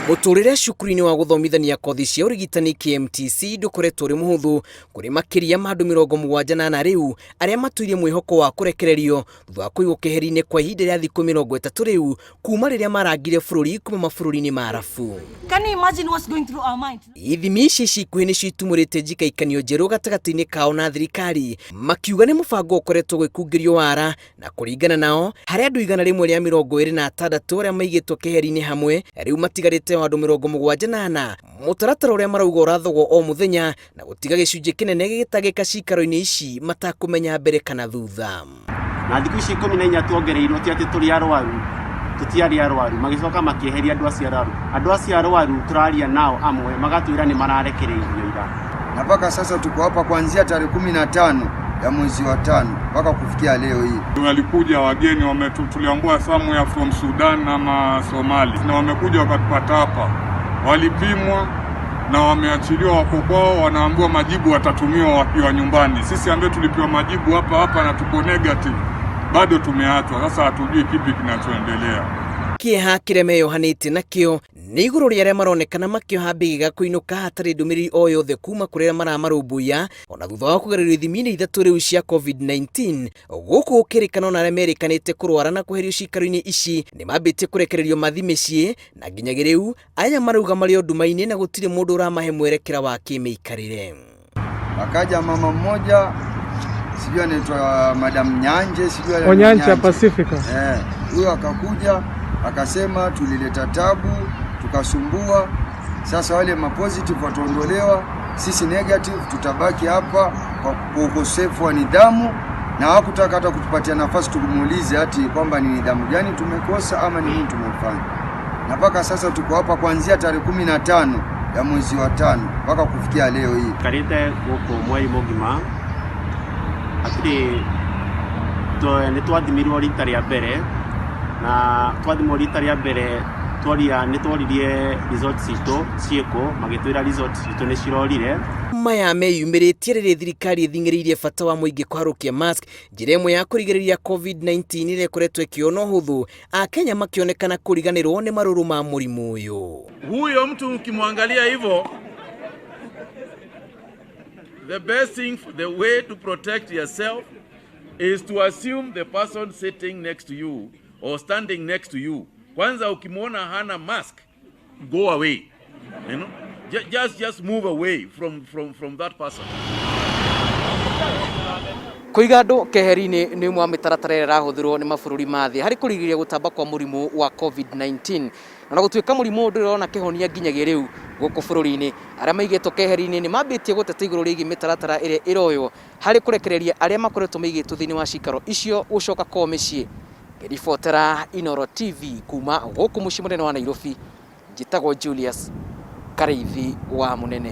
Muturire cukuru-ini wa guthomithania kothi cia urigitani KMTC ndukoretwo uri muhuthu kuri makiria ma andu 74 riu aria matuirie mwihoko wa kurekererio thutha wa kuigwo keheri-ini kwa ihinda ria thiku 30 riu kuma riria marangire bururi kuma mabũrũri-inĩ ma Arabu. Can you imagine what's going through our mind? Ithimi ici cikuhi nicio itumurite njikaikanio njeru gatagati-ini kao na thirikari makiuga ni mubango ukoretwo gwikungĩrio wara na kuringana nao hari andu 126 aria maigĩtwo keheri-ini hamwe riu matigarite andu 74 mutaratara uria marauga urathogwo o muthenya na gutiga gicunjĩ kinene gigitagĩka cikaro-inĩ ici matakumenya mbere kana thutha. Na thiku ici 14 tuongereirwo ti ati turi arwaru tutiari arwaru magicoka makieheria andu acio arwaru turaria nao amwe magatwira ni mararekereirio ira. Na mpaka sasa tuko hapa kuanzia tarehe 15 ya mwezi wa 5 mpaka kufikia leo hii. Walikuja wageni tuliambua somewhere from Sudan ama Somali na wamekuja wakatupata hapa, walipimwa na wameachiliwa wako kwao, wanaambiwa majibu watatumiwa wakiwa nyumbani. Sisi ambaye tulipewa majibu hapa na tuko negative bado tumeachwa. Sasa hatujui kipi kinachoendelea. Kieha kireme yohanite nakio ni iguru ria maronekana makioha mbigiga kuinuka hatari ndumiriri o yothe kuma kurira maramarumbuya ona thutha wa kugererio ithimi-ini ithatu riu cia COVID-19 guku ukirikana na Amerikanite kurwara na kuherio cikaro-ini ici ni mambitie kurekererio mathi micii na nginyagia riu aya marauga mario nduma-ini na gutire mundu uramahe mwerekera wa kimeikarire. Akaja mama mmoja sijui anaitwa Madam Nyanje sijui Nyanje Pacifica. Huyo akakuja akasema tulileta tabu tukasumbua, sasa wale mapositive wataondolewa, sisi negative tutabaki hapa kwa ukosefu wa nidhamu, na hawakutaka hata kutupatia nafasi tukumuulize ati kwamba ni nidhamu gani tumekosa ama ni nini tumefanya. Na mpaka sasa tuko hapa kuanzia tarehe 15 ya mwezi wa 5 mpaka kufikia leo hii. Karite guku mweri mugima atiri ni twathimirwo rita ria mbere na twathimwo rita ria mbere nitworirie resort cito cieko magitwira resort cito ni cirorire maya meyumĩrĩtie rĩrĩa thirikari ĩthing'ĩrĩirie bata wa mũingĩ kwarukia mask njĩra ĩmwe ya kũrigĩrĩria COVID-19 ĩrĩa ĩkoretwo ĩkĩona ũhũthũ Akenya makionekana kũriganĩrwo nĩ marũrũ ma mũrimũ ũyũ. Huyo mtu ukimwangalia hivyo, the best thing, the way to protect yourself is to assume the person sitting next to you or standing next to you. Kwanza ukimwona hana mask, go away. You know? Just move away from that person. Kuiga andu keheri-ini ni mwa mitaratara ĩrĩa ĩrahũthĩrwo nĩ mabũrũri ma thĩ harĩ kũrigĩrĩria gũtamba kwa mũrimũ wa COVID-19 na gũtuĩka mũrimũ ndũrona kĩhonia nginyagia rĩu gũkũ bũrũri-inĩ. Arĩa maigĩtwo keheri-ini nĩ mambĩtie gũteta igũrũ rĩgiĩ mĩtaratara ĩrĩa ĩroywo harĩ kũrekereria arĩa makoretwo maigĩtwo thĩinĩ wa cikaro icio gũcoka kwao mĩciĩ. Ngĩribotera Inooro TV kuma gũkũ mũciĩ mũnene wa Nairobi, njĩtagwo Julius Kareithi wa Munene.